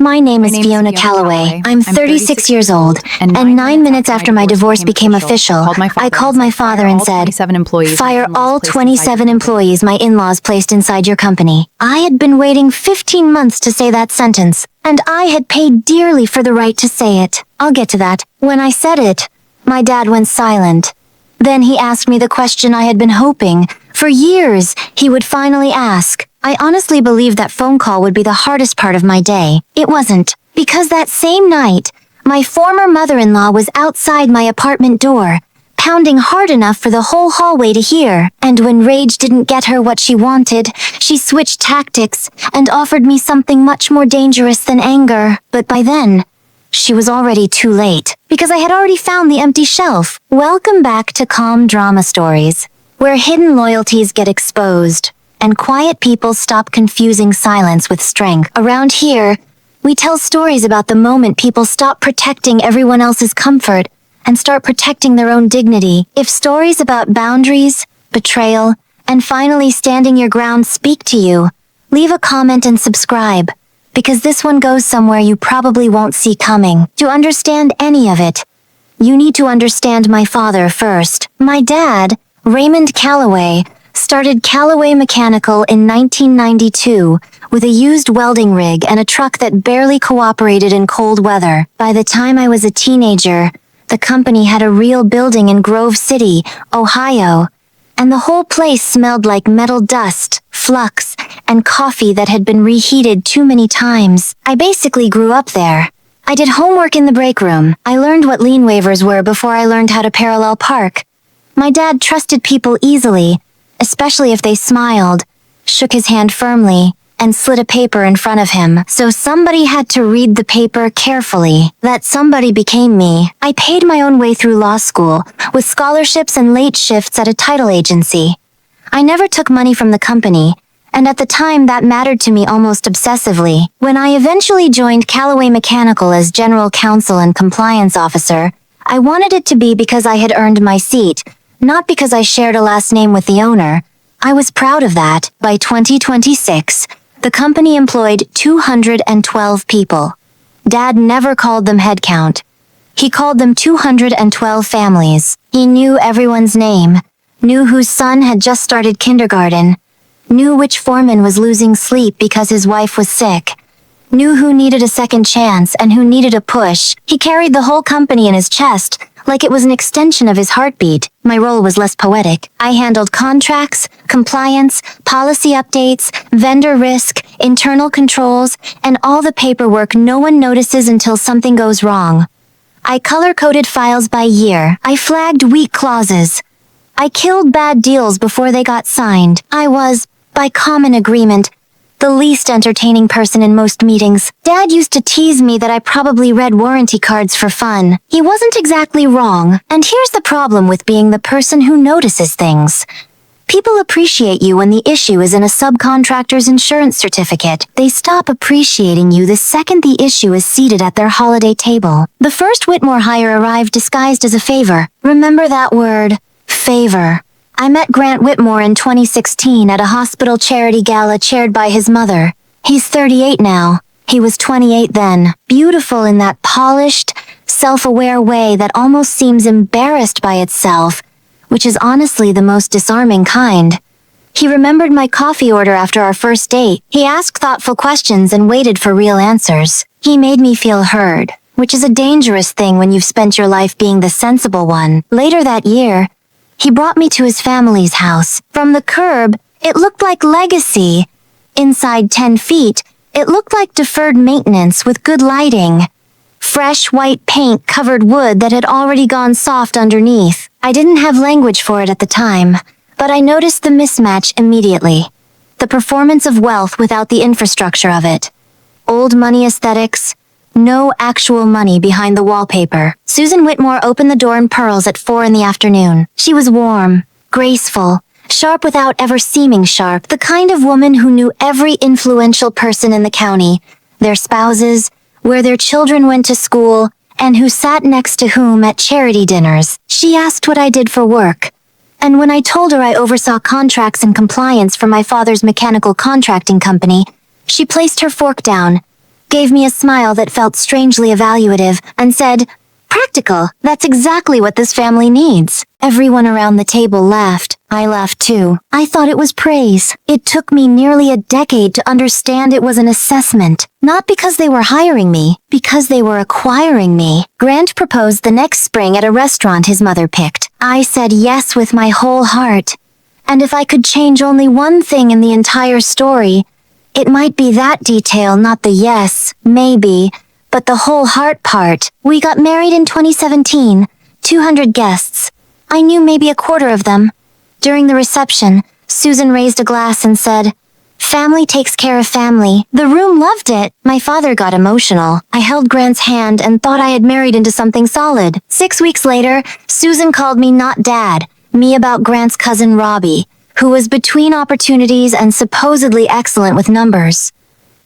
My name is Fiona Calloway. I'm 36 years old, and 9 minutes after my divorce became official, I called my father and said, "Fire all 27 employees my in-laws placed inside your company." I had been waiting 15 months to say that sentence, and I had paid dearly for the right to say it. I'll get to that. When I said it, my dad went silent. Then he asked me the question I had been hoping for years he would finally ask. I honestly believed that phone call would be the hardest part of my day. It wasn't, because that same night, my former mother-in-law was outside my apartment door, pounding hard enough for the whole hallway to hear. And when rage didn't get her what she wanted, she switched tactics and offered me something much more dangerous than anger. But by then, she was already too late, because I had already found the empty shelf. Welcome back to Calm Drama Stories, where hidden loyalties get exposed, and quiet people stop confusing silence with strength. Around here, we tell stories about the moment people stop protecting everyone else's comfort and start protecting their own dignity. If stories about boundaries, betrayal, and finally standing your ground speak to you, leave a comment and subscribe, because this one goes somewhere you probably won't see coming. To understand any of it, you need to understand my father first. My dad, Raymond Calloway, started Calloway Mechanical in 1992 with a used welding rig and a truck that barely cooperated in cold weather. By the time I was a teenager, the company had a real building in Grove City, Ohio, and the whole place smelled like metal dust, flux, and coffee that had been reheated too many times. I basically grew up there. I did homework in the break room. I learned what lien waivers were before I learned how to parallel park. My dad trusted people easily, especially if they smiled, shook his hand firmly, and slid a paper in front of him. So somebody had to read the paper carefully. That somebody became me. I paid my own way through law school, with scholarships and late shifts at a title agency. I never took money from the company, and at the time that mattered to me almost obsessively. When I eventually joined Calloway Mechanical as general counsel and compliance officer, I wanted it to be because I had earned my seat, not because I shared a last name with the owner. I was proud of that. By 2026, the company employed 212 people. Dad never called them headcount. He called them 212 families. He knew everyone's name, knew whose son had just started kindergarten, knew which foreman was losing sleep because his wife was sick, knew who needed a second chance and who needed a push. He carried the whole company in his chest, like it was an extension of his heartbeat. My role was less poetic. I handled contracts, compliance, policy updates, vendor risk, internal controls, and all the paperwork no one notices until something goes wrong. I color-coded files by year. I flagged weak clauses. I killed bad deals before they got signed. I was, by common agreement, the least entertaining person in most meetings. Dad used to tease me that I probably read warranty cards for fun. He wasn't exactly wrong, and here's the problem with being the person who notices things. People appreciate you when the issue is in a subcontractor's insurance certificate. They stop appreciating you the second the issue is seated at their holiday table. The first Whitmore hire arrived disguised as a favor. Remember that word, favor. I met Grant Whitmore in 2016 at a hospital charity gala chaired by his mother. He's 38 now. He was 28 then. Beautiful in that polished, self-aware way that almost seems embarrassed by itself, which is honestly the most disarming kind. He remembered my coffee order after our first date. He asked thoughtful questions and waited for real answers. He made me feel heard, which is a dangerous thing when you've spent your life being the sensible one. Later that year, he brought me to his family's house. From the curb, it looked like legacy. Inside 10 feet, it looked like deferred maintenance with good lighting. Fresh white paint covered wood that had already gone soft underneath. I didn't have language for it at the time, but I noticed the mismatch immediately. The performance of wealth without the infrastructure of it. Old money aesthetics, no actual money behind the wallpaper. Susan Whitmore opened the door in pearls at 4 in the afternoon. She was warm, graceful, sharp without ever seeming sharp, the kind of woman who knew every influential person in the county, their spouses, where their children went to school, and who sat next to whom at charity dinners. She asked what I did for work, and when I told her I oversaw contracts and compliance for my father's mechanical contracting company, she placed her fork down, gave me a smile that felt strangely evaluative, and said, "Practical. That's exactly what this family needs." Everyone around the table laughed. I laughed too. I thought it was praise. It took me nearly a decade to understand it was an assessment. Not because they were hiring me, because they were acquiring me. Grant proposed the next spring at a restaurant his mother picked. I said yes with my whole heart. And if I could change only one thing in the entire story, it might be that detail, not the yes, maybe, but the whole heart part. We got married in 2017, 200 guests. I knew maybe a quarter of them. During the reception, Susan raised a glass and said, "Family takes care of family." The room loved it. My father got emotional. I held Grant's hand and thought I had married into something solid. 6 weeks later, Susan called me not dad, me about Grant's cousin Robbie, who was between opportunities and supposedly excellent with numbers.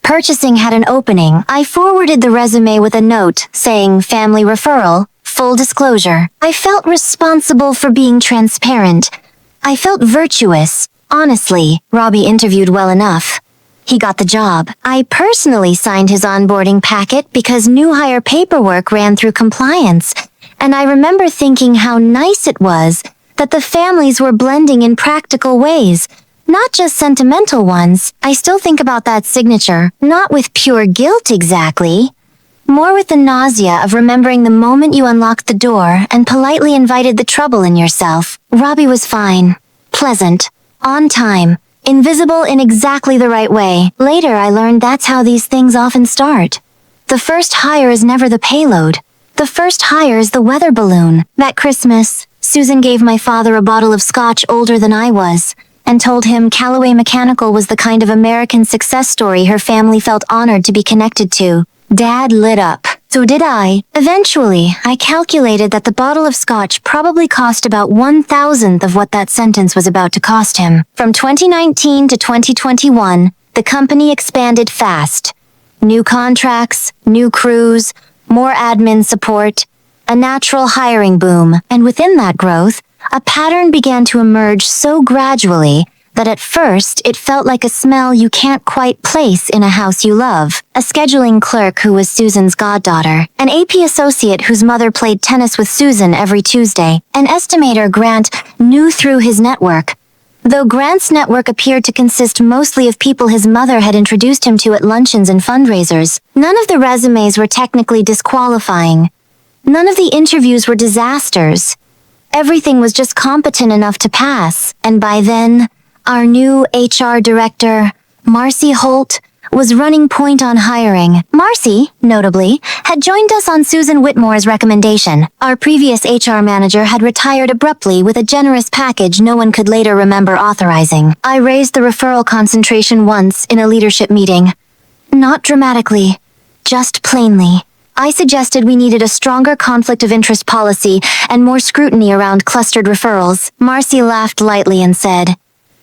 Purchasing had an opening. I forwarded the resume with a note saying family referral, full disclosure. I felt responsible for being transparent. I felt virtuous. Honestly, Robbie interviewed well enough. He got the job. I personally signed his onboarding packet because new hire paperwork ran through compliance, and I remember thinking how nice it was that the families were blending in practical ways, not just sentimental ones. I still think about that signature, not with pure guilt exactly, more with the nausea of remembering the moment you unlocked the door and politely invited the trouble in yourself. Robbie was fine, pleasant, on time, invisible in exactly the right way. Later I learned that's how these things often start. The first hire is never the payload. The first hire is the weather balloon. That Christmas, Susan gave my father a bottle of scotch older than I was, and told him Callaway Mechanical was the kind of American success story her family felt honored to be connected to. Dad lit up. So did I. Eventually, I calculated that the bottle of scotch probably cost about 1/1000th of what that sentence was about to cost him. From 2019 to 2021, the company expanded fast. New contracts, new crews, more admin support, a natural hiring boom, and within that growth, a pattern began to emerge so gradually that at first it felt like a smell you can't quite place in a house you love. A scheduling clerk who was Susan's goddaughter, an AP associate whose mother played tennis with Susan every Tuesday, an estimator Grant knew through his network. Though Grant's network appeared to consist mostly of people his mother had introduced him to at luncheons and fundraisers, none of the resumes were technically disqualifying. None of the interviews were disasters. Everything was just competent enough to pass, and by then, our new HR director, Marcy Holt, was running point on hiring. Marcy, notably, had joined us on Susan Whitmore's recommendation. Our previous HR manager had retired abruptly with a generous package no one could later remember authorizing. I raised the referral concentration once in a leadership meeting. Not dramatically, just plainly. I suggested we needed a stronger conflict of interest policy and more scrutiny around clustered referrals. Marcy laughed lightly and said,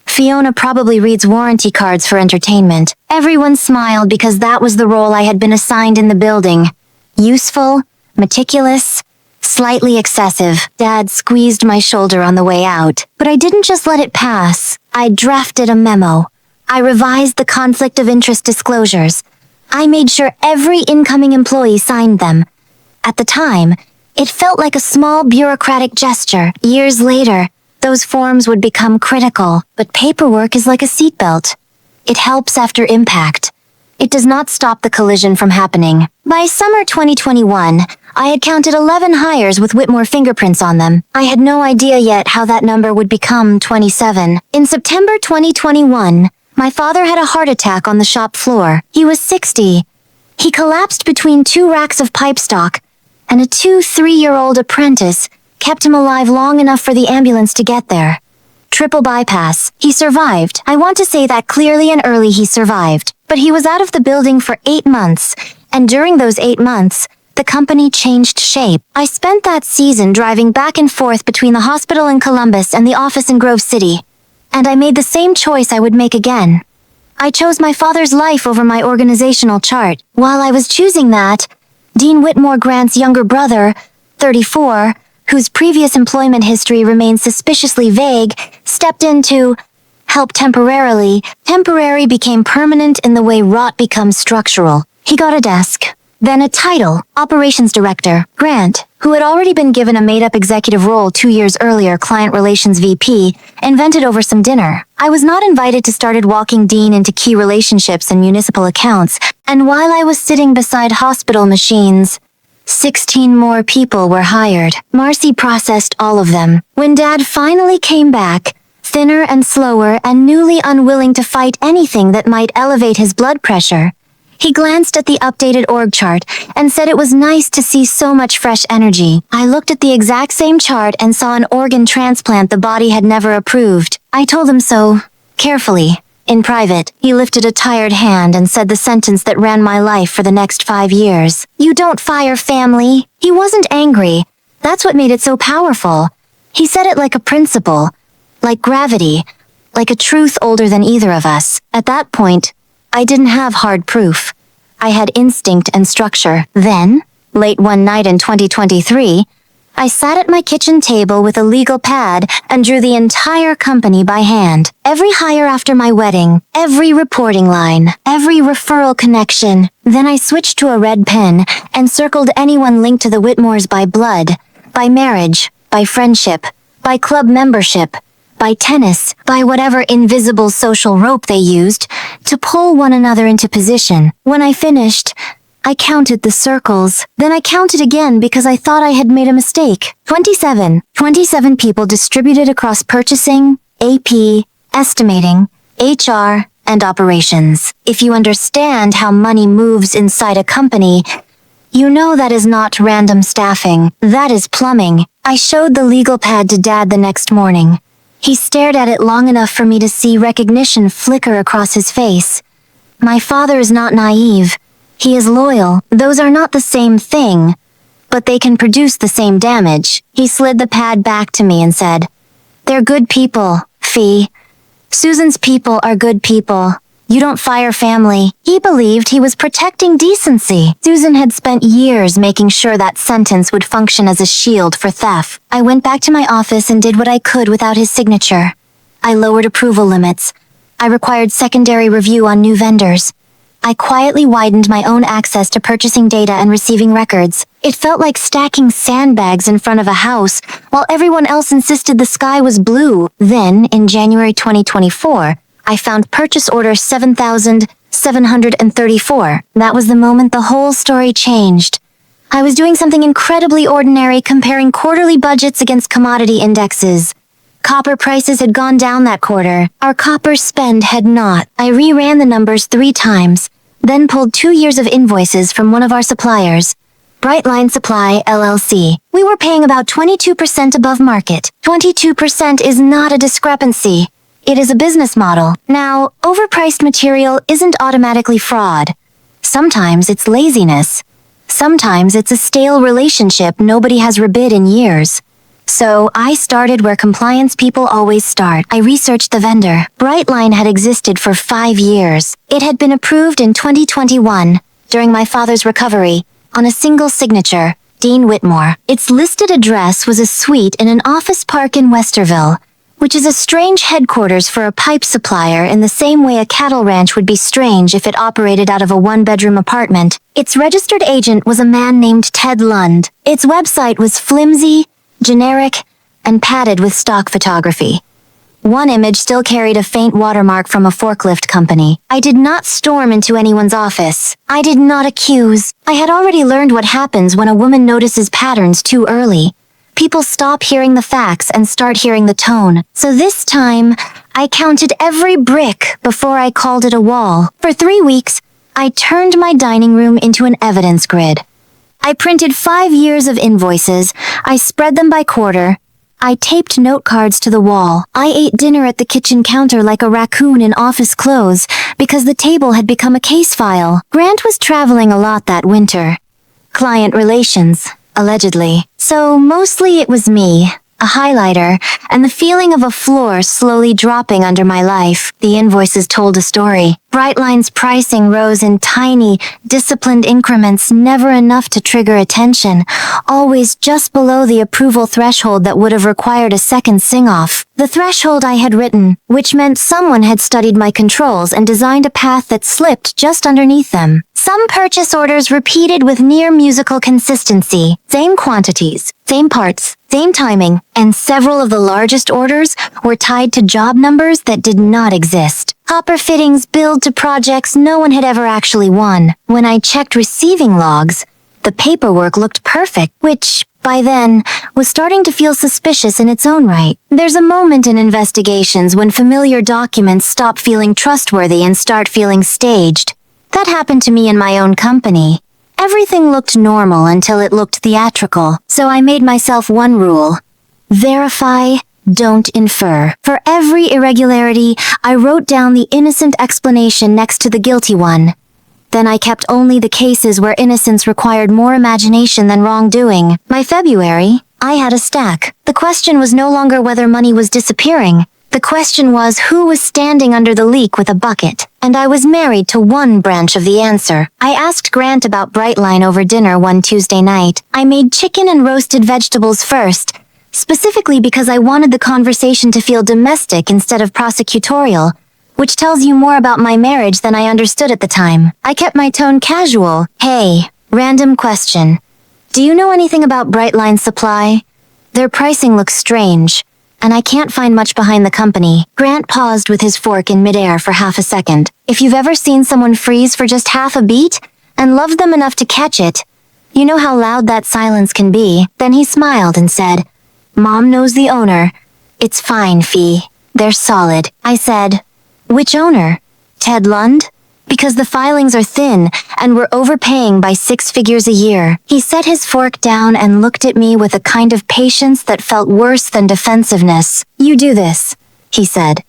"Fiona probably reads warranty cards for entertainment." Everyone smiled because that was the role I had been assigned in the building. Useful, meticulous, slightly excessive. Dad squeezed my shoulder on the way out. But I didn't just let it pass. I drafted a memo. I revised the conflict of interest disclosures. I made sure every incoming employee signed them. At the time, it felt like a small bureaucratic gesture. Years later, those forms would become critical, but paperwork is like a seatbelt. It helps after impact. It does not stop the collision from happening. By summer 2021, I had counted 11 hires with Whitmore fingerprints on them. I had no idea yet how that number would become 27. In September 2021, my father had a heart attack on the shop floor. He was 60. He collapsed between 2 racks of pipe stock, and a 2-3-year-old apprentice kept him alive long enough for the ambulance to get there. Triple bypass. He survived. I want to say that clearly and early he survived. But he was out of the building for 8 months, and during those 8 months, the company changed shape. I spent that season driving back and forth between the hospital in Columbus and the office in Grove City. And I made the same choice I would make again. I chose my father's life over my organizational chart. While I was choosing that, Dean Whitmore Grant's younger brother, 34, whose previous employment history remained suspiciously vague, stepped in to help temporarily. Temporary became permanent in the way rot becomes structural. He got a desk, then a title, Operations Director. Grant, who had already been given a made-up executive role 2 years earlier, Client Relations VP, invented over some dinner. I was not invited to started walking Dean into key relationships and municipal accounts, and while I was sitting beside hospital machines, 16 more people were hired. Marcy processed all of them. When Dad finally came back, thinner and slower and newly unwilling to fight anything that might elevate his blood pressure, he glanced at the updated org chart and said it was nice to see so much fresh energy. I looked at the exact same chart and saw an organ transplant the body had never approved. I told him so, carefully. In private, he lifted a tired hand and said the sentence that ran my life for the next 5 years. "You don't fire family." He wasn't angry. That's what made it so powerful. He said it like a principle, like gravity, like a truth older than either of us. At that point, I didn't have hard proof. I had instinct and structure. Then, late one night in 2023, I sat at my kitchen table with a legal pad and drew the entire company by hand. Every hire after my wedding, every reporting line, every referral connection. Then I switched to a red pen and circled anyone linked to the Whitmores by blood, by marriage, by friendship, by club membership, by tennis, by whatever invisible social rope they used to pull one another into position. When I finished, I counted the circles. Then I counted again because I thought I had made a mistake. 27. 27 people distributed across purchasing, AP, estimating, HR, and operations. If you understand how money moves inside a company, you know that is not random staffing. That is plumbing. I showed the legal pad to Dad the next morning. He stared at it long enough for me to see recognition flicker across his face. My father is not naive. He is loyal. Those are not the same thing, but they can produce the same damage. He slid the pad back to me and said, "They're good people, Fee. Susan's people are good people. You don't fire family." He believed he was protecting decency. Susan had spent years making sure that sentence would function as a shield for theft. I went back to my office and did what I could without his signature. I lowered approval limits. I required secondary review on new vendors. I quietly widened my own access to purchasing data and receiving records. It felt like stacking sandbags in front of a house, while everyone else insisted the sky was blue. Then, in January 2024, I found purchase order 7,734. That was the moment the whole story changed. I was doing something incredibly ordinary, comparing quarterly budgets against commodity indexes. Copper prices had gone down that quarter. Our copper spend had not. I reran the numbers 3 times, then pulled 2 years of invoices from one of our suppliers, Brightline Supply, LLC. We were paying about 22% above market. 22% is not a discrepancy. It is a business model. Now, overpriced material isn't automatically fraud. Sometimes it's laziness. Sometimes it's a stale relationship nobody has rebid in years. So, I started where compliance people always start. I researched the vendor. Brightline had existed for 5 years. It had been approved in 2021, during my father's recovery, on a single signature, Dean Whitmore. Its listed address was a suite in an office park in Westerville, which is a strange headquarters for a pipe supplier in the same way a cattle ranch would be strange if it operated out of a 1-bedroom apartment. Its registered agent was a man named Ted Lund. Its website was flimsy, generic, and padded with stock photography. One image still carried a faint watermark from a forklift company. I did not storm into anyone's office. I did not accuse. I had already learned what happens when a woman notices patterns too early. People stop hearing the facts and start hearing the tone. So this time, I counted every brick before I called it a wall. For 3 weeks, I turned my dining room into an evidence grid. I printed 5 years of invoices. I spread them by quarter. I taped note cards to the wall. I ate dinner at the kitchen counter like a raccoon in office clothes because the table had become a case file. Grant was traveling a lot that winter. Client relations, allegedly. So mostly it was me, a highlighter, and the feeling of a floor slowly dropping under my life. The invoices told a story. Brightline's pricing rose in tiny, disciplined increments, never enough to trigger attention, always just below the approval threshold that would have required a second sing-off. The threshold I had written, which meant someone had studied my controls and designed a path that slipped just underneath them. Some purchase orders repeated with near musical consistency, same quantities, same parts, same timing, and several of the largest orders were tied to job numbers that did not exist. Copper fittings billed to projects no one had ever actually won. When I checked receiving logs, the paperwork looked perfect, which, by then, was starting to feel suspicious in its own right. There's a moment in investigations when familiar documents stop feeling trustworthy and start feeling staged. That happened to me in my own company. Everything looked normal until it looked theatrical, so I made myself one rule. Verify, don't infer. For every irregularity, I wrote down the innocent explanation next to the guilty one. Then I kept only the cases where innocence required more imagination than wrongdoing. By February, I had a stack. The question was no longer whether money was disappearing. The question was who was standing under the leak with a bucket. And I was married to one branch of the answer. I asked Grant about Brightline over dinner one Tuesday night. I made chicken and roasted vegetables first, specifically because I wanted the conversation to feel domestic instead of prosecutorial, which tells you more about my marriage than I understood at the time. I kept my tone casual. Hey, random question. Do you know anything about Brightline Supply? Their pricing looks strange, and I can't find much behind the company. Grant paused with his fork in midair for half a second. If you've ever seen someone freeze for just half a beat and loved them enough to catch it, you know how loud that silence can be. Then he smiled and said, Mom knows the owner. It's fine, Fee. They're solid. I said, which owner? Ted Lund? Because the filings are thin, and we're overpaying by 6 figures a year. He set his fork down and looked at me with a kind of patience that felt worse than defensiveness. You do this, he said.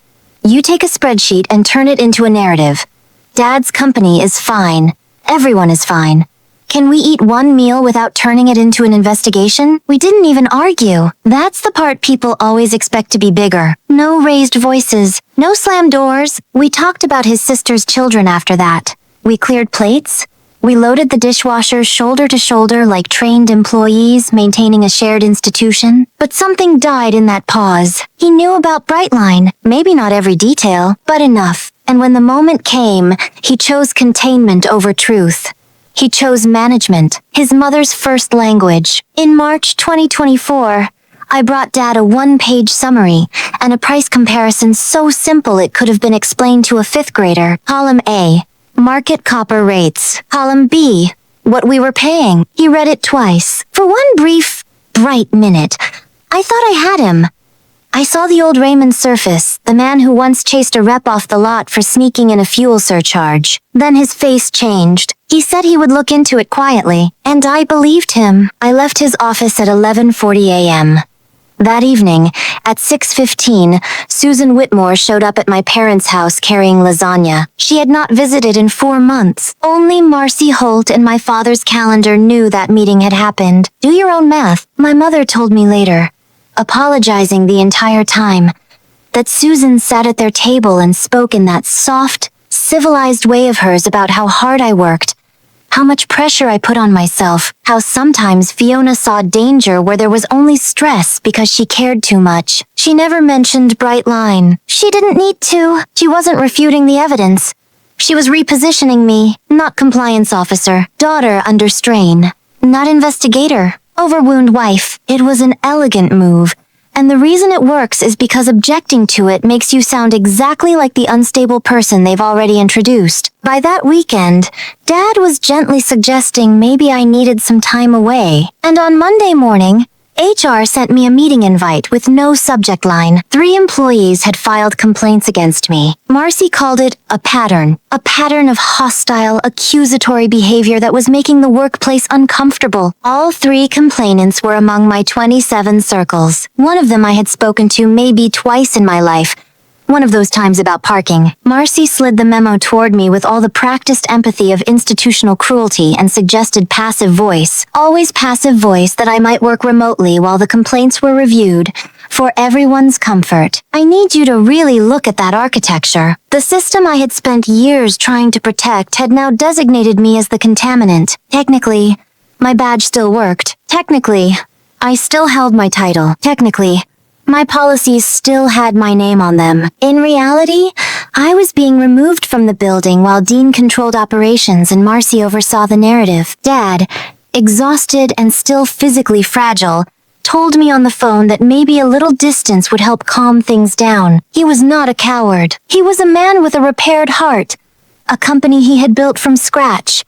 You take a spreadsheet and turn it into a narrative. Dad's company is fine. Everyone is fine. Can we eat one meal without turning it into an investigation? We didn't even argue. That's the part people always expect to be bigger. No raised voices. No slammed doors. We talked about his sister's children after that. We cleared plates. We loaded the dishwasher shoulder to shoulder like trained employees maintaining a shared institution. But something died in that pause. He knew about Brightline. Maybe not every detail, but enough. And when the moment came, he chose containment over truth. He chose management, his mother's first language. In March 2024, I brought Dad a 1-page summary and a price comparison so simple it could have been explained to a 5th grader. Column A, market copper rates. Column B, what we were paying. He read it twice. For one brief, bright minute, I thought I had him. I saw the old Raymond surface, the man who once chased a rep off the lot for sneaking in a fuel surcharge. Then his face changed. He said he would look into it quietly, and I believed him. I left his office at 11:40 a.m. That evening, at 6:15, Susan Whitmore showed up at my parents' house carrying lasagna. She had not visited in 4 months. Only Marcy Holt and my father's calendar knew that meeting had happened. Do your own math, my mother told me later, apologizing the entire time, that Susan sat at their table and spoke in that soft, civilized way of hers about how hard I worked, how much pressure I put on myself, how sometimes Fiona saw danger where there was only stress because she cared too much. She never mentioned Brightline. She didn't need to. She wasn't refuting the evidence. She was repositioning me, not compliance officer, daughter under strain, not investigator, overwound wife. It was an elegant move. And the reason it works is because objecting to it makes you sound exactly like the unstable person they've already introduced. By that weekend, Dad was gently suggesting maybe I needed some time away. And on Monday morning, HR sent me a meeting invite with no subject line. 3 employees had filed complaints against me. Marcy called it a pattern of hostile, accusatory behavior that was making the workplace uncomfortable. All 3 complainants were among my 27 circles. One of them I had spoken to maybe twice in my life. One of those times about parking. Marcy slid the memo toward me with all the practiced empathy of institutional cruelty and suggested passive voice. Always passive voice that I might work remotely while the complaints were reviewed, for everyone's comfort. I need you to really look at that architecture. The system I had spent years trying to protect had now designated me as the contaminant. Technically, my badge still worked. Technically, I still held my title. Technically, My policies still had my name on them. In reality, I was being removed from the building while Dean controlled operations and Marcy oversaw the narrative. Dad, exhausted and still physically fragile, told me on the phone that maybe a little distance would help calm things down. He was not a coward. He was a man with a repaired heart, a company he had built from scratch,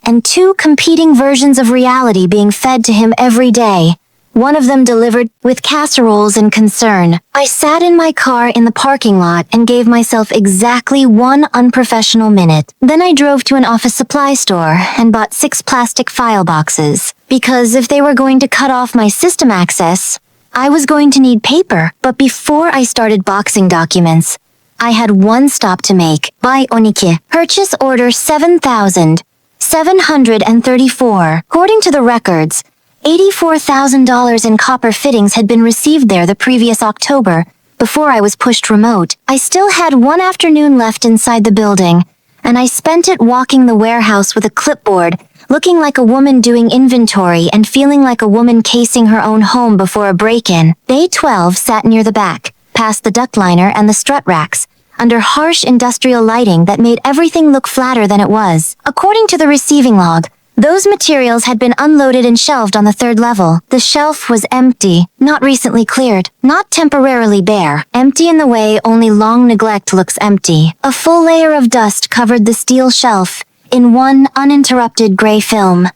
and two competing versions of reality being fed to him every day. One of them delivered with casseroles and concern. I sat in my car in the parking lot and gave myself exactly 1 unprofessional minute. Then I drove to an office supply store and bought 6 plastic file boxes. Because if they were going to cut off my system access, I was going to need paper. But before I started boxing documents, I had one stop to make. Buy Oniki. Purchase order 7,734. According to the records, $84,000 in copper fittings had been received there the previous October, before I was pushed remote. I still had one afternoon left inside the building, and I spent it walking the warehouse with a clipboard, looking like a woman doing inventory and feeling like a woman casing her own home before a break-in. Bay 12 sat near the back, past the duct liner and the strut racks, under harsh industrial lighting that made everything look flatter than it was. According to the receiving log, those materials had been unloaded and shelved on the 3rd level. The shelf was empty, not recently cleared, not temporarily bare. Empty in the way only long neglect looks empty. A full layer of dust covered the steel shelf, in one uninterrupted gray film.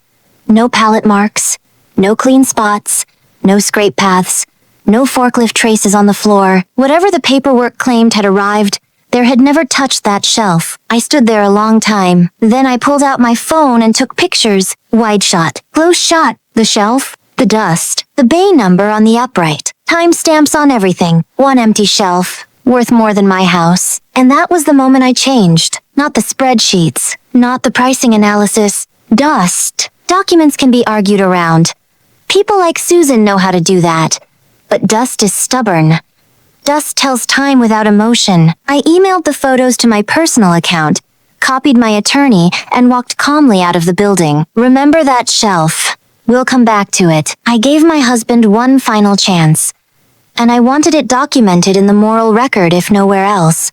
No pallet marks, no clean spots, no scrape paths, no forklift traces on the floor. Whatever the paperwork claimed had arrived, there had never touched that shelf. I stood there a long time. Then I pulled out my phone and took pictures. Wide shot, close shot, the shelf, the dust, the bay number on the upright, timestamps on everything. One empty shelf, worth more than my house. And that was the moment I changed. Not the spreadsheets, not the pricing analysis. Dust. Documents can be argued around. People like Susan know how to do that. But dust is stubborn. Dust tells time without emotion. I emailed the photos to my personal account, copied my attorney, and walked calmly out of the building. Remember that shelf. We'll come back to it. I gave my husband one final chance, and I wanted it documented in the moral record if nowhere else.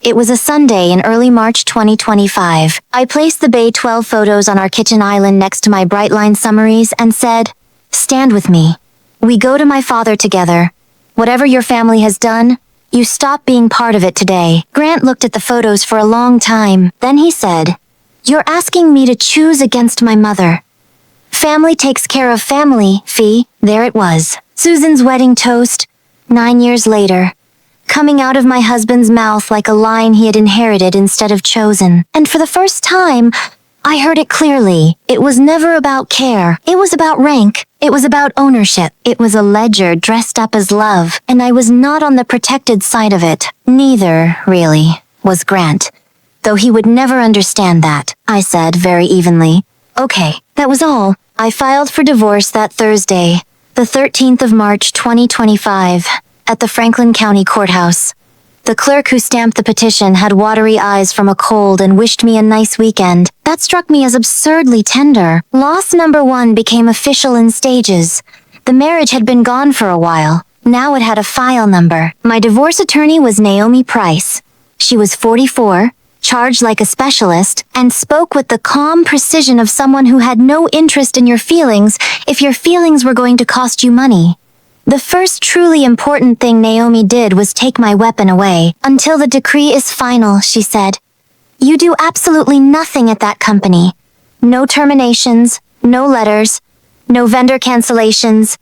It was a Sunday in early March 2025. I placed the Bay 12 photos on our kitchen island next to my Brightline summaries and said, "Stand with me. We go to my father together. Whatever your family has done, you stop being part of it today." Grant looked at the photos for a long time. Then he said, "You're asking me to choose against my mother. Family takes care of family, Fee." There it was. Susan's wedding toast, 9 years later, coming out of my husband's mouth like a line he had inherited instead of chosen. And for the first time, I heard it clearly. It was never about care. It was about rank. It was about ownership. It was a ledger dressed up as love, and I was not on the protected side of it. Neither, really, was Grant. Though he would never understand that, I said very evenly. Okay, that was all. I filed for divorce that Thursday, the 13th of March 2025, at the Franklin County Courthouse. The clerk who stamped the petition had watery eyes from a cold and wished me a nice weekend. That struck me as absurdly tender. Loss number 1 became official in stages. The marriage had been gone for a while. Now it had a file number. My divorce attorney was Naomi Price. She was 44, charged like a specialist, and spoke with the calm precision of someone who had no interest in your feelings if your feelings were going to cost you money. The first truly important thing Naomi did was take my weapon away. "Until the decree is final," she said. "You do absolutely nothing at that company. No terminations, no letters, no vendor cancellations,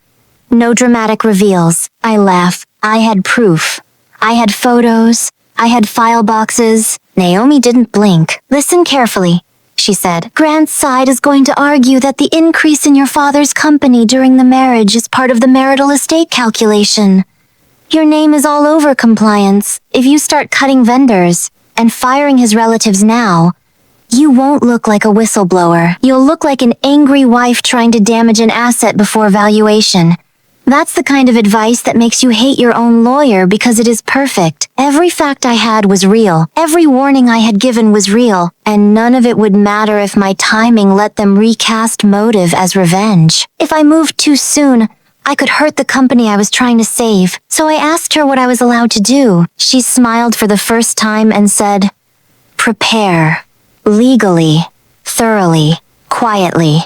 no dramatic reveals." I laughed. I had proof. I had photos. I had file boxes. Naomi didn't blink. "Listen carefully," she said. "Grant's side is going to argue that the increase in your father's company during the marriage is part of the marital estate calculation. Your name is all over compliance. If you start cutting vendors and firing his relatives now, you won't look like a whistleblower. You'll look like an angry wife trying to damage an asset before valuation. That's the kind of advice that makes you hate your own lawyer because it is perfect. Every fact I had was real. Every warning I had given was real. And none of it would matter if my timing let them recast motive as revenge. If I moved too soon, I could hurt the company I was trying to save, so I asked her what I was allowed to do. She smiled for the first time and said, "Prepare. Legally, thoroughly, quietly.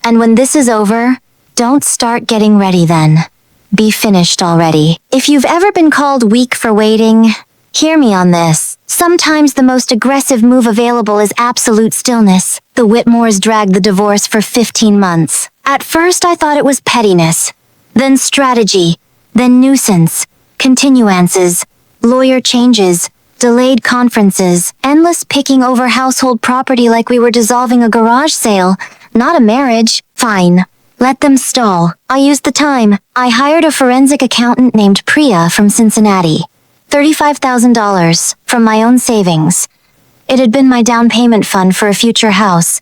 And when this is over, don't start getting ready then. Be finished already." If you've ever been called weak for waiting, hear me on this. Sometimes the most aggressive move available is absolute stillness. The Whitmores dragged the divorce for 15 months. At first I thought it was pettiness, then strategy, then nuisance, continuances, lawyer changes, delayed conferences, endless picking over household property like we were dissolving a garage sale, not a marriage. Fine. Let them stall. I used the time. I hired a forensic accountant named Priya from Cincinnati. $35,000 from my own savings. It had been my down payment fund for a future house.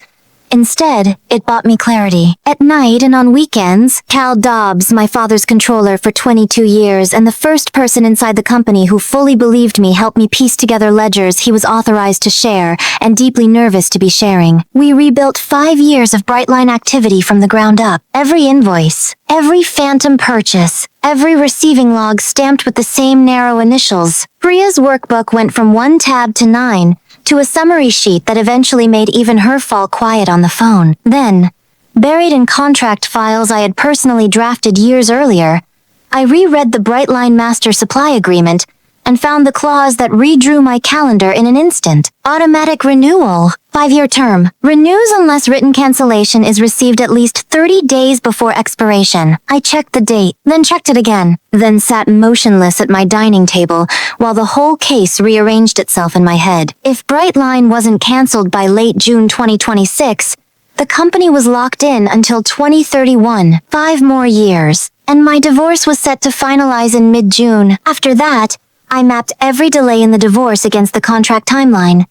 Instead, it bought me clarity. At night and on weekends, Cal Dobbs, my father's controller for 22 years and the first person inside the company who fully believed me, helped me piece together ledgers he was authorized to share and deeply nervous to be sharing. We rebuilt 5 years of Brightline activity from the ground up. Every invoice, every phantom purchase, every receiving log stamped with the same narrow initials. Priya's workbook went from 1 tab to 9, to a summary sheet that eventually made even her fall quiet on the phone. Then, buried in contract files I had personally drafted years earlier, I reread the Brightline Master Supply Agreement and found the clause that redrew my calendar in an instant. Automatic renewal. 5-year term. Renews unless written cancellation is received at least 30 days before expiration. I checked the date, then checked it again, then sat motionless at my dining table while the whole case rearranged itself in my head. If Brightline wasn't canceled by late June 2026, the company was locked in until 2031, 5 more years, and my divorce was set to finalize in mid-June. After that, I mapped every delay in the divorce against the contract timeline.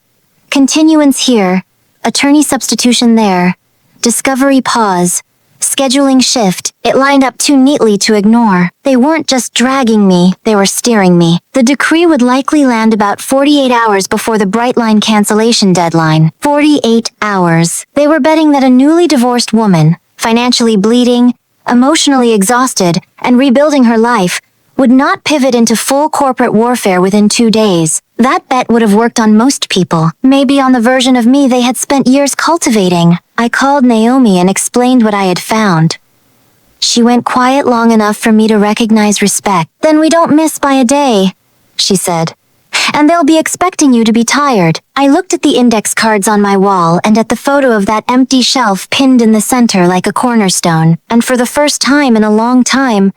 Continuance here, attorney substitution there, discovery pause, scheduling shift. It lined up too neatly to ignore. They weren't just dragging me, they were steering me. The decree would likely land about 48 hours before the Brightline cancellation deadline. 48 hours. They were betting that a newly divorced woman, financially bleeding, emotionally exhausted, and rebuilding her life, would not pivot into full corporate warfare within 2 days. That bet would have worked on most people, maybe on the version of me they had spent years cultivating. I called Naomi and explained what I had found. She went quiet long enough for me to recognize respect. "Then we don't miss by a day," she said. "And they'll be expecting you to be tired." I looked at the index cards on my wall and at the photo of that empty shelf pinned in the center like a cornerstone, and for the first time in a long time,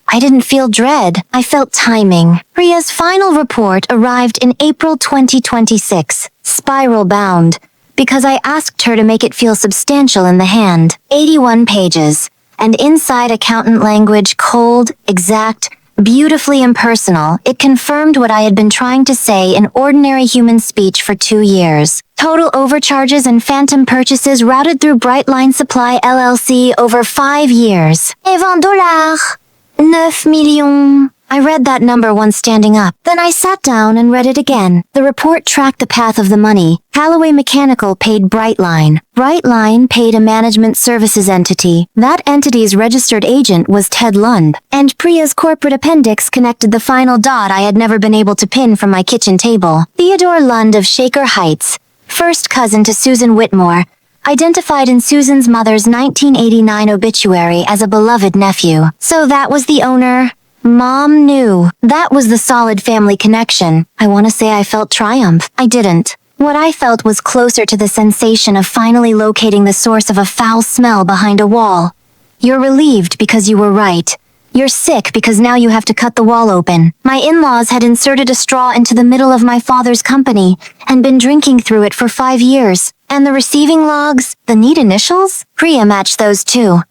I didn't feel dread. I felt timing. Priya's final report arrived in April 2026, spiral bound, because I asked her to make it feel substantial in the hand. 81 pages, and inside accountant language, cold, exact, beautifully impersonal, it confirmed what I had been trying to say in ordinary human speech for 2 years. Total overcharges and phantom purchases routed through Brightline Supply LLC over 5 years. Et $20. 9 millions. I read that number once standing up. Then I sat down and read it again. The report tracked the path of the money. Callaway Mechanical paid Brightline. Brightline paid a management services entity. That entity's registered agent was Ted Lund. And Priya's corporate appendix connected the final dot I had never been able to pin from my kitchen table. Theodore Lund of Shaker Heights, first cousin to Susan Whitmore, identified in Susan's mother's 1989 obituary as a beloved nephew. So that was the owner. Mom knew. That was the solid family connection. I want to say I felt triumph. I didn't. What I felt was closer to the sensation of finally locating the source of a foul smell behind a wall. You're relieved because you were right. You're sick because now you have to cut the wall open. My in-laws had inserted a straw into the middle of my father's company and been drinking through it for 5 years. And the receiving logs, the neat initials? Priya matched those too.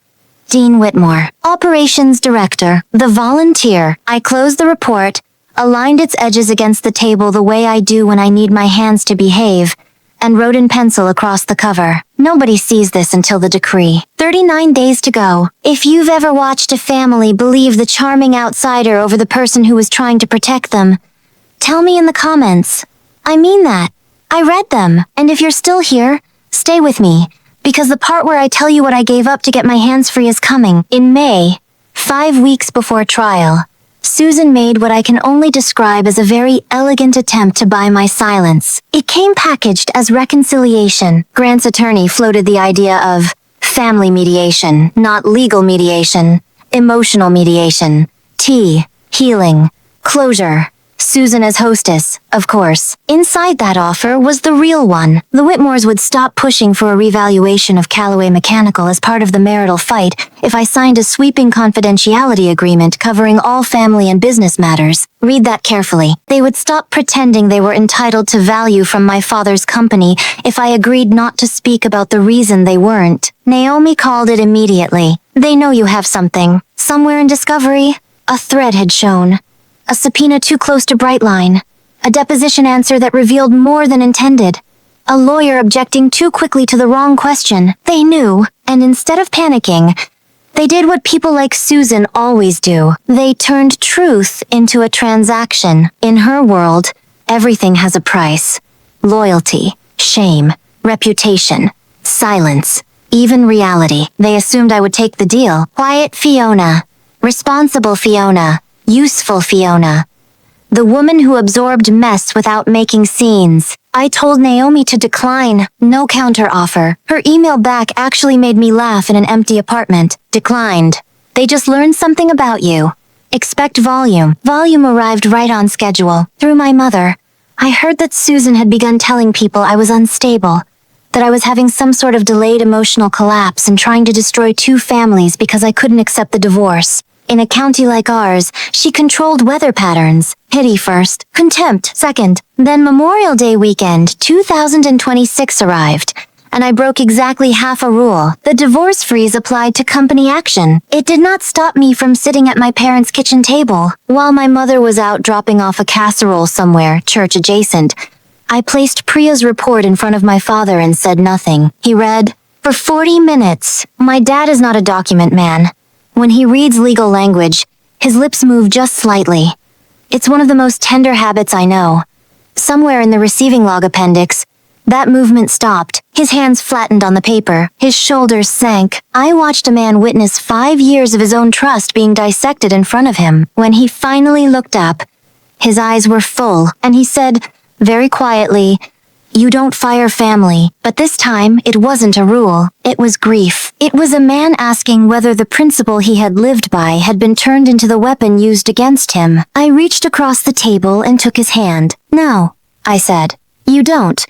Dean Whitmore, Operations Director, the volunteer. I closed the report, aligned its edges against the table the way I do when I need my hands to behave, and wrote in pencil across the cover. Nobody sees this until the decree. 39 days to go. If you've ever watched a family believe the charming outsider over the person who was trying to protect them, tell me in the comments. I mean that. I read them, and if you're still here, stay with me, because the part where I tell you what I gave up to get my hands free is coming. In May, 5 weeks before trial, Susan made what I can only describe as a very elegant attempt to buy my silence. It came packaged as reconciliation. Grant's attorney floated the idea of family mediation, not legal mediation, emotional mediation, tea, healing, closure. Susan as hostess, of course. Inside that offer was the real one. The Whitmores would stop pushing for a revaluation of Callaway Mechanical as part of the marital fight if I signed a sweeping confidentiality agreement covering all family and business matters. Read that carefully. They would stop pretending they were entitled to value from my father's company if I agreed not to speak about the reason they weren't. Naomi called it immediately. They know you have something. Somewhere in Discovery, a thread had shown. A subpoena too close to Brightline. A deposition answer that revealed more than intended. A lawyer objecting too quickly to the wrong question. They knew, and instead of panicking, they did what people like Susan always do. They turned truth into a transaction. In her world, everything has a price. Loyalty, shame, reputation, silence, even reality. They assumed I would take the deal. Quiet Fiona. Responsible Fiona. Useful Fiona. The woman who absorbed mess without making scenes. I told Naomi to decline. No counteroffer. Her email back actually made me laugh in an empty apartment. Declined. They just learned something about you. Expect volume. Volume arrived right on schedule. Through my mother. I heard that Susan had begun telling people I was unstable. That I was having some sort of delayed emotional collapse and trying to destroy 2 families because I couldn't accept the divorce. In a county like ours, she controlled weather patterns. Pity first, contempt second. Then Memorial Day weekend 2026 arrived, and I broke exactly half a rule. The divorce freeze applied to company action. It did not stop me from sitting at my parents' kitchen table. While my mother was out dropping off a casserole somewhere, church adjacent, I placed Priya's report in front of my father and said nothing. He read, for 40 minutes. My dad is not a document man. When he reads legal language, his lips move just slightly. It's one of the most tender habits I know. Somewhere in the receiving log appendix, that movement stopped. His hands flattened on the paper. His shoulders sank. I watched a man witness 5 years of his own trust being dissected in front of him. When he finally looked up, his eyes were full, and he said, very quietly, you don't fire family. But this time, it wasn't a rule. It was grief. It was a man asking whether the principle he had lived by had been turned into the weapon used against him. I reached across the table and took his hand. No, I said. You don't.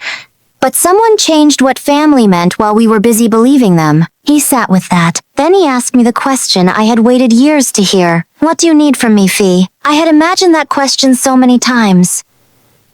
But someone changed what family meant while we were busy believing them. He sat with that. Then he asked me the question I had waited years to hear. What do you need from me, Fee? I had imagined that question so many times.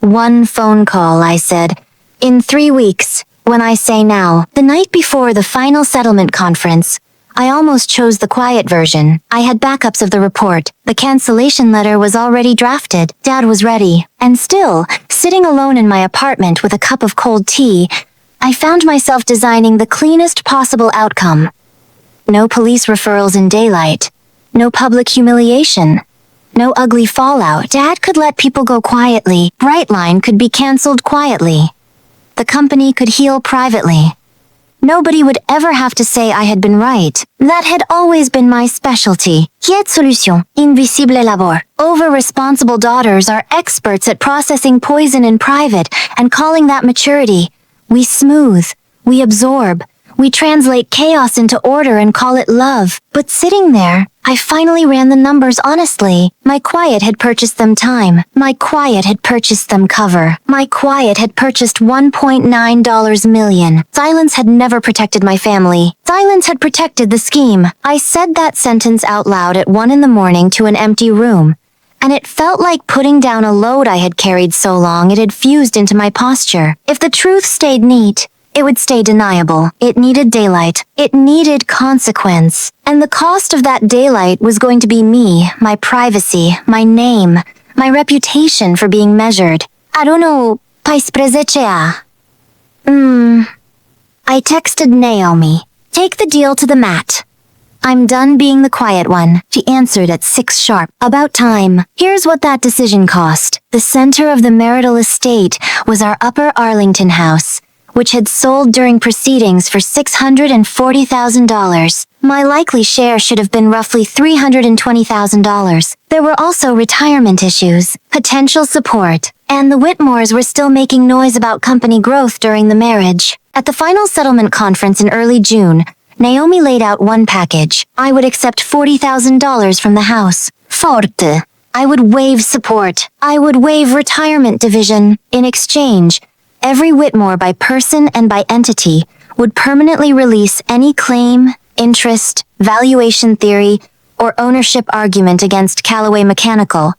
1 phone call, I said. In 3 weeks, when I say now, the night before the final settlement conference, I almost chose the quiet version. I had backups of the report. The cancellation letter was already drafted. Dad was ready. And still, sitting alone in my apartment with a cup of cold tea, I found myself designing the cleanest possible outcome. No police referrals in daylight. No public humiliation. No ugly fallout. Dad could let people go quietly. Brightline could be cancelled quietly. The company could heal privately. Nobody would ever have to say I had been right. That had always been my specialty. Quête solution, invisible labor. Over-responsible daughters are experts at processing poison in private and calling that maturity. We smooth. We absorb. We translate chaos into order and call it love. But sitting there, I finally ran the numbers honestly. My quiet had purchased them time. My quiet had purchased them cover. My quiet had purchased $1.9 million. Silence had never protected my family. Silence had protected the scheme. I said that sentence out loud at 1 a.m. to an empty room. And it felt like putting down a load I had carried so long it had fused into my posture. If the truth stayed neat, it would stay deniable. It needed daylight. It needed consequence. And the cost of that daylight was going to be me, my privacy, my name, my reputation for being measured. I don't know, paisprezecea. I texted Naomi. Take the deal to the mat. I'm done being the quiet one, she answered at 6 sharp. About time. Here's what that decision cost. The center of the marital estate was our Upper Arlington house. which had sold during proceedings for $640,000. My likely share should have been roughly $320,000. There were also retirement issues, potential support, and the Whitmores were still making noise about company growth during the marriage. At the final settlement conference in early June, Naomi laid out one package. I would accept $40,000 from the house. Forte. I would waive support. I would waive retirement division. In exchange, every Whitmore by person and by entity would permanently release any claim, interest, valuation theory, or ownership argument against Callaway Mechanical,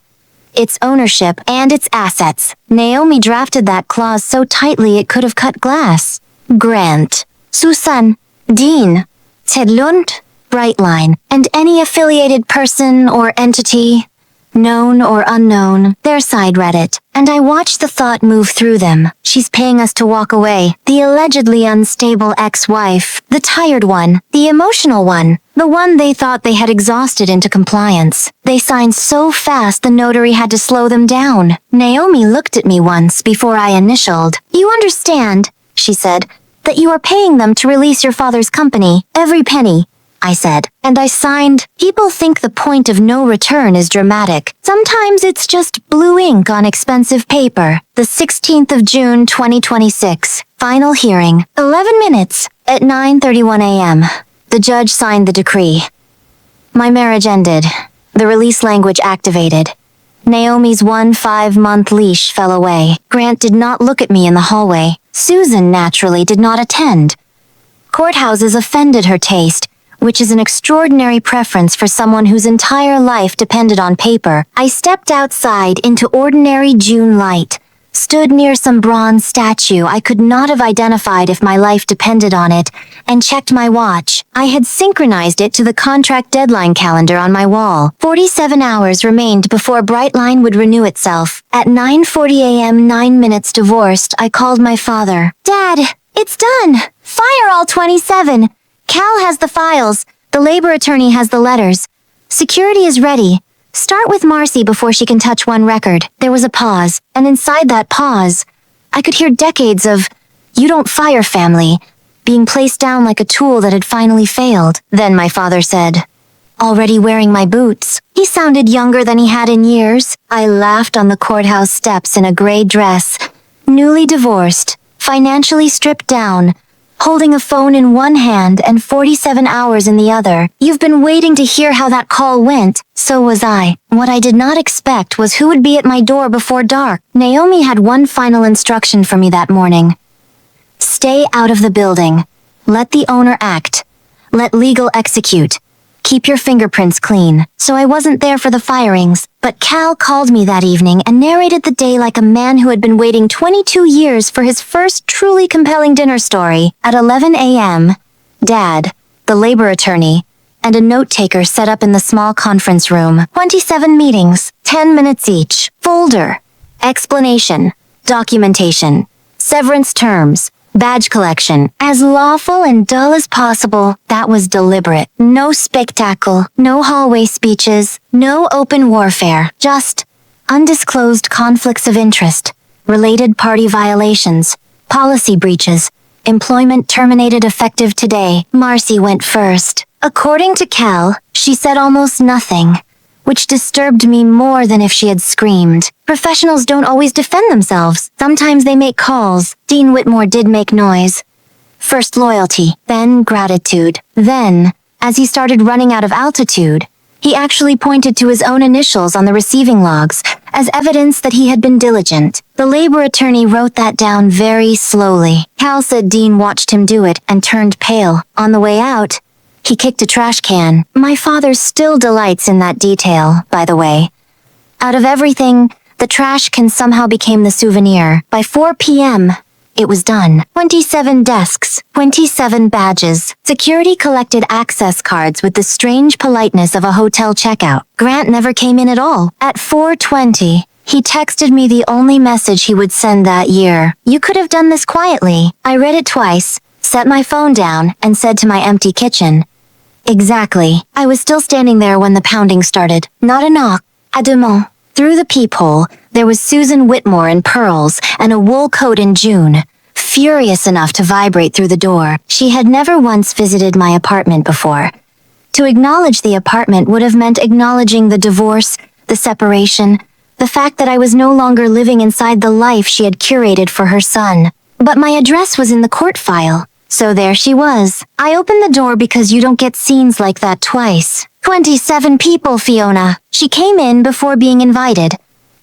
its ownership and its assets. Naomi drafted that clause so tightly it could have cut glass. Grant, Susan, Dean, Ted Lund, Brightline, and any affiliated person or entity, known or unknown, their side read it, and I watched the thought move through them. She's paying us to walk away. The allegedly unstable ex-wife, the tired one, the emotional one, the one they thought they had exhausted into compliance. They signed so fast the notary had to slow them down. Naomi looked at me once before I initialed. You understand, she said, that you are paying them to release your father's company, every penny. I said, and I signed. People think the point of no return is dramatic. Sometimes it's just blue ink on expensive paper. The 16th of June, 2026. Final hearing. 11 minutes at 9:31 a.m. The judge signed the decree. My marriage ended. The release language activated. Naomi's 5-month leash fell away. Grant did not look at me in the hallway. Susan naturally did not attend. Courthouses offended her taste, which is an extraordinary preference for someone whose entire life depended on paper. I stepped outside into ordinary June light, stood near some bronze statue I could not have identified if my life depended on it, and checked my watch. I had synchronized it to the contract deadline calendar on my wall. 47 hours remained before Brightline would renew itself. At 9:40 a.m., 9 minutes divorced, I called my father. Dad, it's done! Fire all 27! Cal has the files. The labor attorney has the letters. Security is ready. Start with Marcy before she can touch one record. There was a pause, and inside that pause, I could hear decades of, "You don't fire family," being placed down like a tool that had finally failed. Then my father said, "Already wearing my boots." He sounded younger than he had in years. I laughed on the courthouse steps in a gray dress, newly divorced, financially stripped down, holding a phone in one hand and 47 hours in the other. You've been waiting to hear how that call went. So was I. What I did not expect was who would be at my door before dark. Naomi had one final instruction for me that morning. Stay out of the building. Let the owner act. Let legal execute. Keep your fingerprints clean. So I wasn't there for the firings, but Cal called me that evening and narrated the day like a man who had been waiting 22 years for his first truly compelling dinner story. At 11 a.m., Dad, the labor attorney, and a note-taker set up in the small conference room. 27 meetings, 10 minutes each. Folder. Explanation. Documentation. Severance terms. Badge collection. As lawful and dull as possible. That was deliberate. No spectacle. No hallway speeches. No open warfare. Just undisclosed conflicts of interest. Related party violations. Policy breaches. Employment terminated effective today. Marcy went first. According to Cal, she said almost nothing, which disturbed me more than if she had screamed. Professionals don't always defend themselves. Sometimes they make calls. Dean Whitmore did make noise. First loyalty, then gratitude. Then, as he started running out of altitude, he actually pointed to his own initials on the receiving logs as evidence that he had been diligent. The labor attorney wrote that down very slowly. Cal said Dean watched him do it and turned pale. On the way out, he kicked a trash can. My father still delights in that detail, by the way. Out of everything, the trash can somehow became the souvenir. By 4 p.m., it was done. 27 desks, 27 badges. Security collected access cards with the strange politeness of a hotel checkout. Grant never came in at all. At 4:20, he texted me the only message he would send that year. You could have done this quietly. I read it twice, set my phone down, and said to my empty kitchen, exactly. I was still standing there when the pounding started. Not a knock. À demain. Through the peephole, there was Susan Whitmore in pearls and a wool coat in June, furious enough to vibrate through the door. She had never once visited my apartment before. To acknowledge the apartment would have meant acknowledging the divorce, the separation, the fact that I was no longer living inside the life she had curated for her son. But my address was in the court file, so there she was. I opened the door because you don't get scenes like that twice. 27 people, Fiona. She came in before being invited.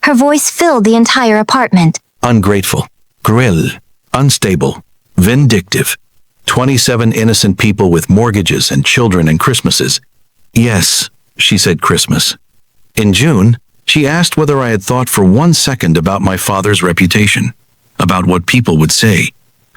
Her voice filled the entire apartment. Ungrateful, cruel, unstable, vindictive. 27 innocent people with mortgages and children and Christmases. Yes, she said Christmas. In June, she asked whether I had thought for 1 second about my father's reputation, about what people would say,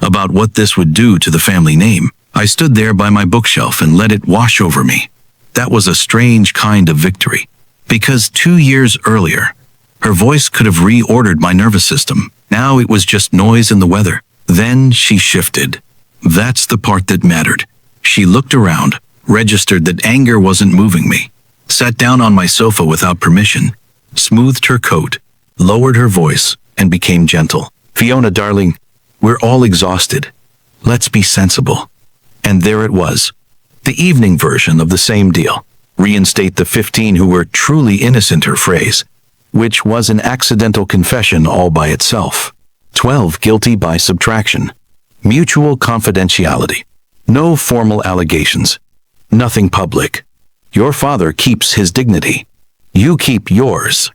about what this would do to the family name. I stood there by my bookshelf and let it wash over me. That was a strange kind of victory, because 2 years earlier, her voice could have reordered my nervous system. Now it was just noise in the weather. Then she shifted. That's the part that mattered. She looked around, registered that anger wasn't moving me, sat down on my sofa without permission, smoothed her coat, lowered her voice, and became gentle. Fiona, darling, we're all exhausted. Let's be sensible. And there it was. The evening version of the same deal. Reinstate the 15 who were truly innocent, her phrase, which was an accidental confession all by itself. 12 guilty by subtraction. Mutual confidentiality. No formal allegations. Nothing public. Your father keeps his dignity. You keep yours.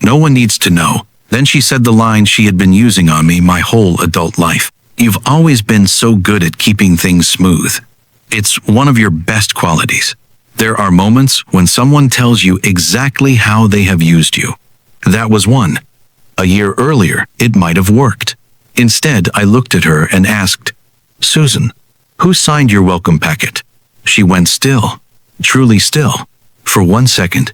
No one needs to know. Then she said the line she had been using on me my whole adult life. You've always been so good at keeping things smooth. It's one of your best qualities. There are moments when someone tells you exactly how they have used you. That was one. A year earlier, it might have worked. Instead, I looked at her and asked, Susan, who signed your welcome packet? She went still, truly still. For 1 second,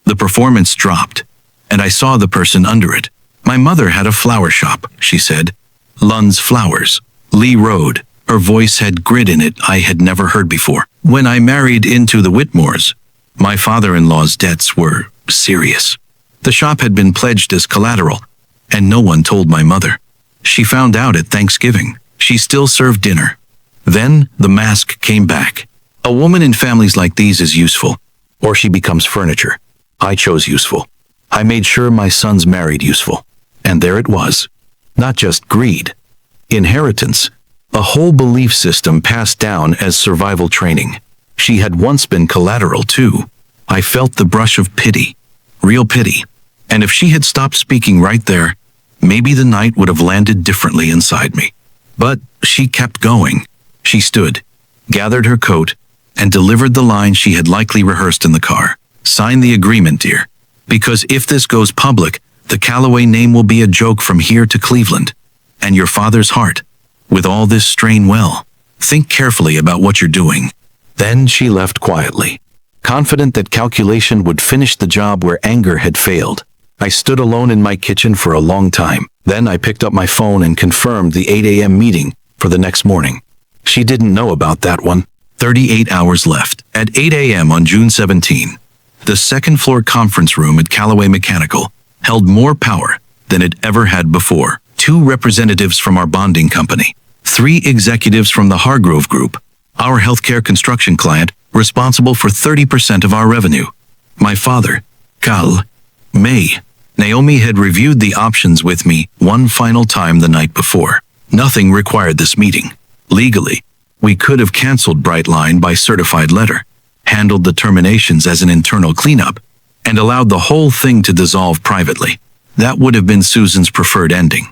the performance dropped, and I saw the person under it. My mother had a flower shop, she said. Lund's Flowers, Lee Road. Her voice had grit in it I had never heard before. When I married into the Whitmores, my father-in-law's debts were serious. The shop had been pledged as collateral, and no one told my mother. She found out at Thanksgiving. She still served dinner. Then the mask came back. A woman in families like these is useful, or she becomes furniture. I chose useful. I made sure my sons married useful. And there it was. Not just greed. Inheritance. A whole belief system passed down as survival training. She had once been collateral too. I felt the brush of pity. Real pity. And if she had stopped speaking right there, maybe the night would have landed differently inside me. But she kept going. She stood, gathered her coat, and delivered the line she had likely rehearsed in the car. Sign the agreement, dear. Because if this goes public, the Calloway name will be a joke from here to Cleveland. And your father's heart. With all this strain, well, think carefully about what you're doing. Then she left quietly, confident that calculation would finish the job where anger had failed. I stood alone in my kitchen for a long time. Then I picked up my phone and confirmed the 8 a.m. meeting for the next morning. She didn't know about that one. 38 hours left. At 8 a.m. on June 17, the second-floor conference room at Callaway Mechanical held more power than it ever had before. 2 representatives from our bonding company, 3 executives from the Hargrove Group, our healthcare construction client responsible for 30% of our revenue. My father, Cal, May, Naomi had reviewed the options with me one final time the night before. Nothing required this meeting. Legally, we could have canceled Brightline by certified letter, handled the terminations as an internal cleanup, and allowed the whole thing to dissolve privately. That would have been Susan's preferred ending.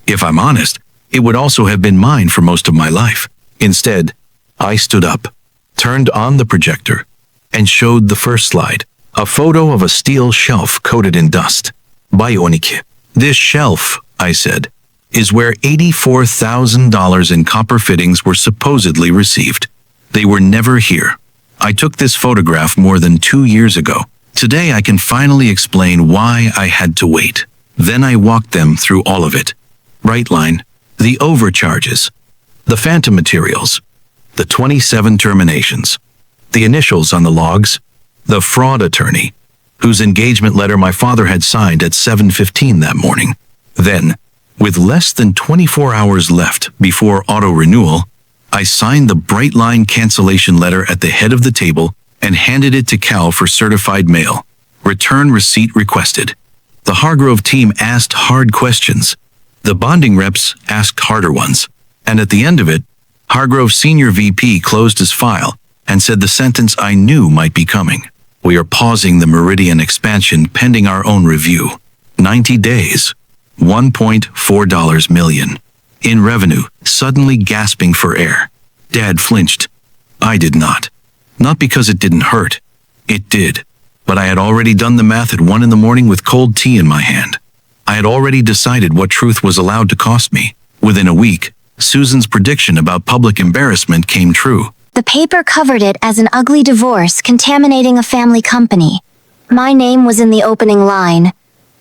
If I'm honest, it would also have been mine for most of my life. Instead, I stood up, turned on the projector, and showed the first slide, a photo of a steel shelf coated in dust. Bionic. This shelf, I said, is where $84,000 in copper fittings were supposedly received. They were never here. I took this photograph more than 2 years ago. Today I can finally explain why I had to wait. Then I walked them through all of it. Brightline, the overcharges, the phantom materials, the 27 terminations, the initials on the logs, the fraud attorney, whose engagement letter my father had signed at 7:15 that morning. Then, With less than 24 hours left before auto-renewal, I signed the bright line cancellation letter at the head of the table and handed it to Cal for certified mail. Return receipt requested. The Hargrove team asked hard questions. The bonding reps asked harder ones. And at the end of it, Hargrove Senior VP closed his file and said the sentence I knew might be coming. We are pausing the Meridian expansion pending our own review. 90 days. $1.4 million. In revenue, suddenly gasping for air. Dad flinched. I did not. Not because it didn't hurt. It did. But I had already done the math at 1 a.m. with cold tea in my hand. I had already decided what truth was allowed to cost me. Within a week, Susan's prediction about public embarrassment came true. The paper covered it as an ugly divorce contaminating a family company. My name was in the opening line,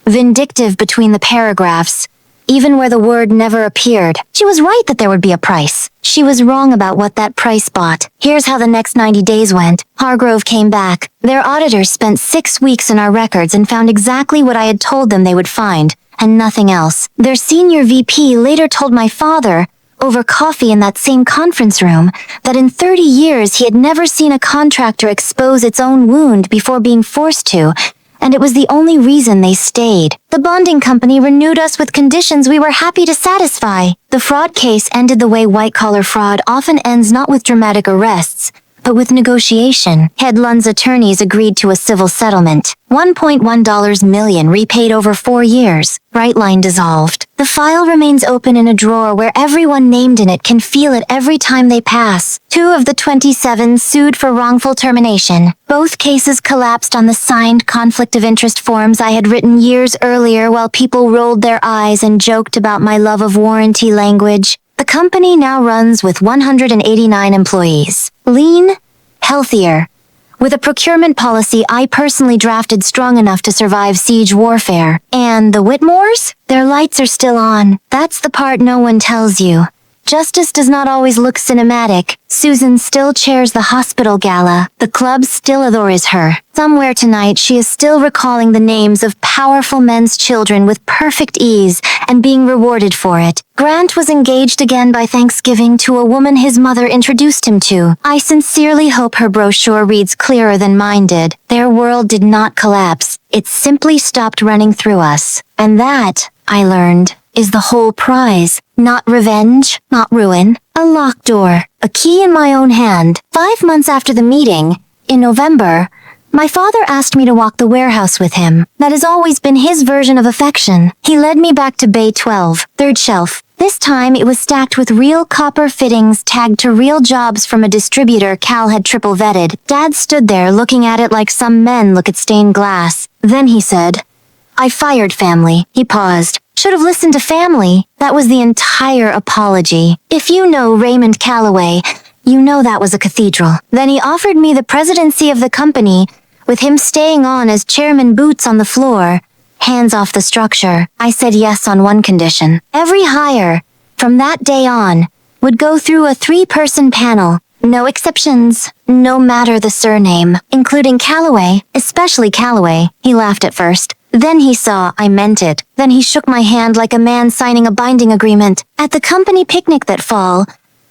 vindictive between the paragraphs, even where the word never appeared. She was right that there would be a price. She was wrong about what that price bought. Here's how the next 90 days went. Hargrove came back. Their auditors spent 6 weeks in our records and found exactly what I had told them they would find, and nothing else. Their senior VP later told my father, over coffee in that same conference room, that in 30 years he had never seen a contractor expose its own wound before being forced to, and it was the only reason they stayed. The bonding company renewed us with conditions we were happy to satisfy. The fraud case ended the way white-collar fraud often ends, not with dramatic arrests, but with negotiation. Headland's attorneys agreed to a civil settlement. $1.1 million repaid over 4 years. Brightline dissolved. The file remains open in a drawer where everyone named in it can feel it every time they pass. 2 of the 27 sued for wrongful termination. Both cases collapsed on the signed conflict of interest forms I had written years earlier while people rolled their eyes and joked about my love of warranty language. The company now runs with 189 employees. Lean, healthier. With a procurement policy I personally drafted strong enough to survive siege warfare. And the Whitmores? Their lights are still on. That's the part no one tells you. Justice does not always look cinematic. Susan still chairs the hospital gala. The club still adores her. Somewhere tonight she is still recalling the names of powerful men's children with perfect ease and being rewarded for it. Grant was engaged again by Thanksgiving to a woman his mother introduced him to. I sincerely hope her brochure reads clearer than mine did. Their world did not collapse. It simply stopped running through us. And that, I learned, is the whole prize. Not revenge, not ruin. A locked door, a key in my own hand. 5 months after the meeting, in November, my father asked me to walk the warehouse with him. That has always been his version of affection. He led me back to Bay 12, third shelf. This time it was stacked with real copper fittings tagged to real jobs from a distributor Cal had triple vetted. Dad stood there looking at it like some men look at stained glass. Then he said, "I fired family." He paused. Should have listened to family. That was the entire apology. If you know Raymond Calloway, you know that was a cathedral. Then he offered me the presidency of the company, with him staying on as chairman boots on the floor, hands off the structure. I said yes on one condition. Every hire, from that day on, would go through a 3-person panel. No exceptions, no matter the surname, including Calloway, especially Calloway. He laughed at first. Then he saw I meant it. Then he shook my hand like a man signing a binding agreement. At the company picnic that fall,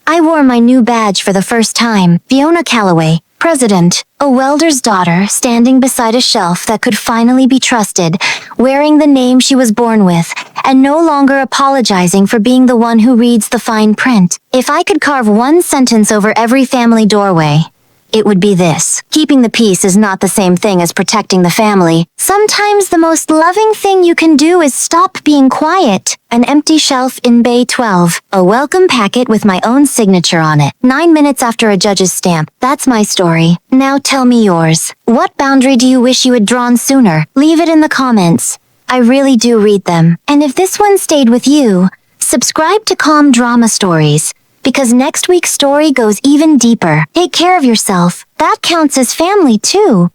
I wore my new badge for the first time. Fiona Calloway, president, a welder's daughter standing beside a shelf that could finally be trusted, wearing the name she was born with, and no longer apologizing for being the one who reads the fine print. If I could carve one sentence over every family doorway, it would be this: keeping the peace is not the same thing as protecting the family. Sometimes the most loving thing you can do is stop being quiet. An empty shelf in Bay 12. A welcome packet with my own signature on it. 9 minutes after a judge's stamp. That's my story. Now tell me yours. What boundary do you wish you had drawn sooner? Leave it in the comments. I really do read them. And if this one stayed with you, subscribe to Calm Drama Stories, because next week's story goes even deeper. Take care of yourself. That counts as family too.